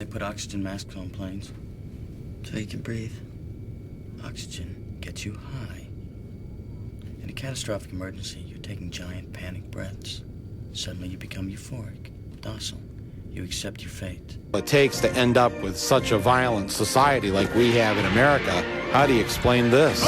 They put oxygen masks on planes so you can breathe. Oxygen gets you high. In a catastrophic emergency, you're taking giant panic breaths. Suddenly you become euphoric, docile. You accept your fate. It takes to end up with such a violent society like we have in America. How do you explain this?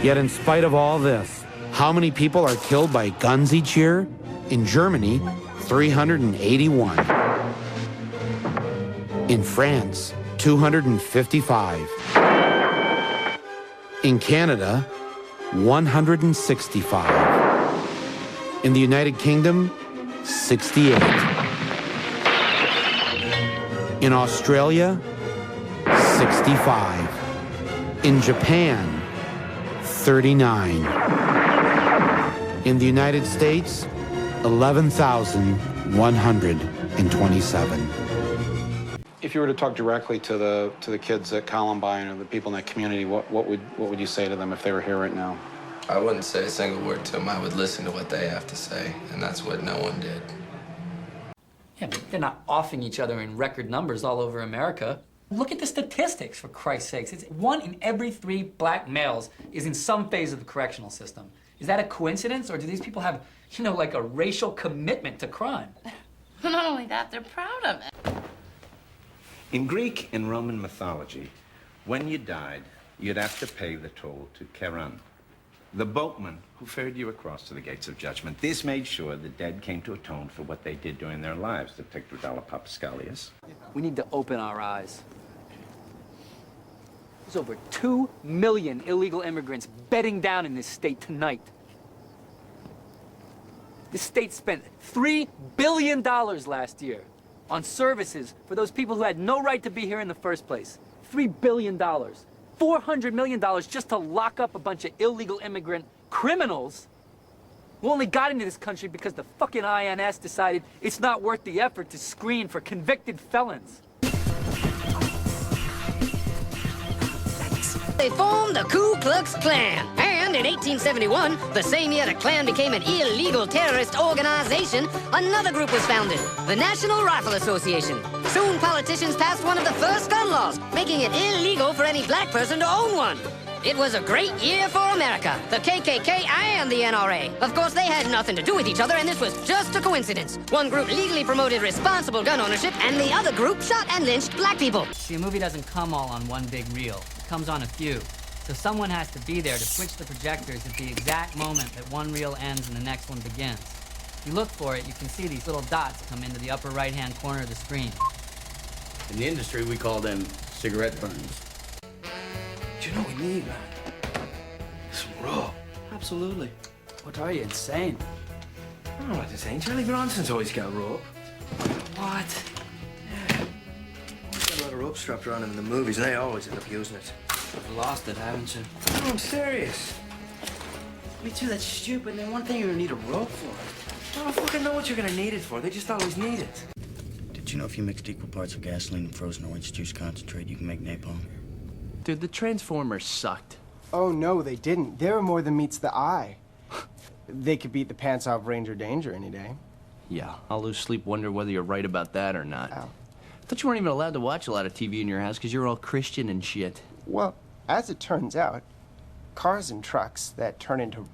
Yet in spite of all this, how many people are killed by guns each year? In Germany, 381. In France, 255. In Canada, 165. In the United Kingdom, 68. In Australia, 65. In Japan, 39. In the United States, 11,127. If you were to talk directly to the kids at Columbine or the people in that community, what would you say to them if they were here right now? I wouldn't say a single word to them. I would listen to what they have to say, and that's what no one did. Yeah, but they're not offing each other in record numbers all over America. Look at the statistics, for Christ's sakes. It's 1 in every 3 black males is in some phase of the correctional system. Is that a coincidence, or do these people have, you know, like a racial commitment to crime? Not only that, they're proud of it. In Greek and Roman mythology, when you died, you'd have to pay the toll to Charon, the boatman who ferried you across to the gates of judgment. This made sure the dead came to atone for what they did during their lives, the Pictrodala Papaskalias. We need to open our eyes. There's over 2 million illegal immigrants bedding down in this state tonight. This state spent $3 billion last year on services for those people who had no right to be here in the first place. $3 billion. $400 million just to lock up a bunch of illegal immigrant criminals who only got into this country because the fucking INS decided it's not worth the effort to screen for convicted felons. They formed the Ku Klux Klan, and in 1871, the same year the Klan became an illegal terrorist organization, another group was founded, the National Rifle Association. Soon politicians passed one of the first gun laws, making it illegal for any black person to own one. It was a great year for America, the KKK and the NRA. Of course, they had nothing to do with each other, and this was just a coincidence. One group legally promoted responsible gun ownership, and the other group shot and lynched black people. See, a movie doesn't come all on one big reel. It comes on a few. So someone has to be there to switch the projectors at the exact moment that one reel ends and the next one begins. If you look for it, you can see these little dots come into the upper right-hand corner of the screen. In the industry, we call them cigarette burns. Do you know what we need, man? Some rope. Absolutely. What are you, insane? I'm not insane. Charlie Bronson's always got rope. What? Yeah. Always got a lot of rope strapped around him in the movies, and they always end up using it. You've lost it, haven't you? No, I'm serious. Me too, that's stupid. And one thing you're gonna need a rope for. I don't fucking know what you're gonna need it for. They just always need it. Did you know if you mixed equal parts of gasoline and frozen orange juice concentrate, you can make napalm? Dude, the Transformers sucked. Oh, no, they didn't. They were more than meets the eye. They could beat the pants off Ranger Danger any day. Yeah, I'll lose sleep wonder whether you're right about that or not. Ow. I thought you weren't even allowed to watch a lot of TV in your house because you're all Christian and shit. Well, as it turns out, cars and trucks that turn into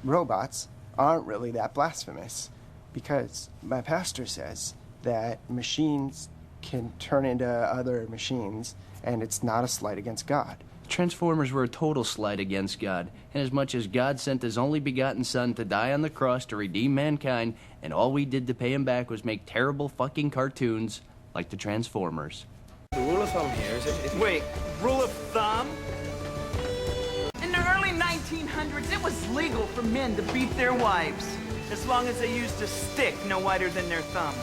robots aren't really that blasphemous. Because my pastor says that machines can turn into other machines, and it's not a slight against God. Transformers were a total slight against God, and as much as God sent his only begotten Son to die on the cross to redeem mankind, and all we did to pay him back was make terrible fucking cartoons like the Transformers. The rule of thumb here is if... Wait, rule of thumb? In the early 1900s, it was legal for men to beat their wives, as long as they used a stick no wider than their thumb.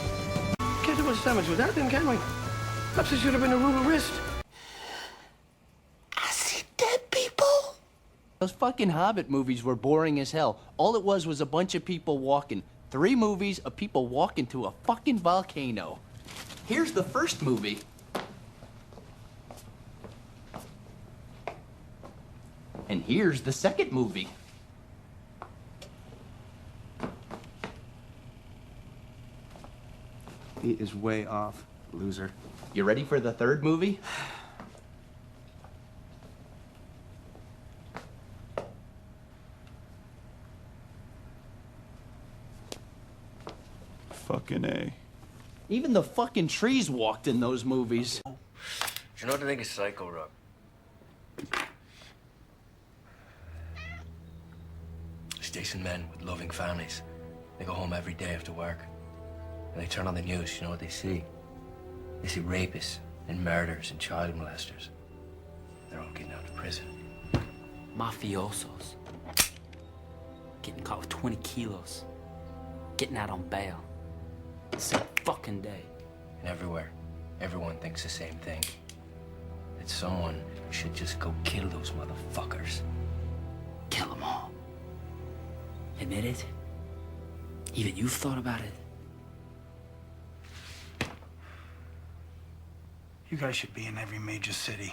Can't do much damage with that then, can we? Perhaps it should have been a rule of wrist. Those fucking Hobbit movies were boring as hell. All it was a bunch of people walking. 3 movies of people walking to a fucking volcano. Here's the first movie. And here's the second movie. He is way off, loser. You ready for the third movie? Fucking A. Even the fucking trees walked in those movies. Do you know what I think of Psycho, Rob? It's decent men with loving families. They go home every day after work. And they turn on the news, you know what they see? They see rapists and murderers and child molesters. They're all getting out of prison. Mafiosos. Getting caught with 20 kilos. Getting out on bail. Same fucking day. And everywhere, everyone thinks the same thing. That someone should just go kill those motherfuckers. Kill them all. Admit it? Even you've thought about it? You guys should be in every major city.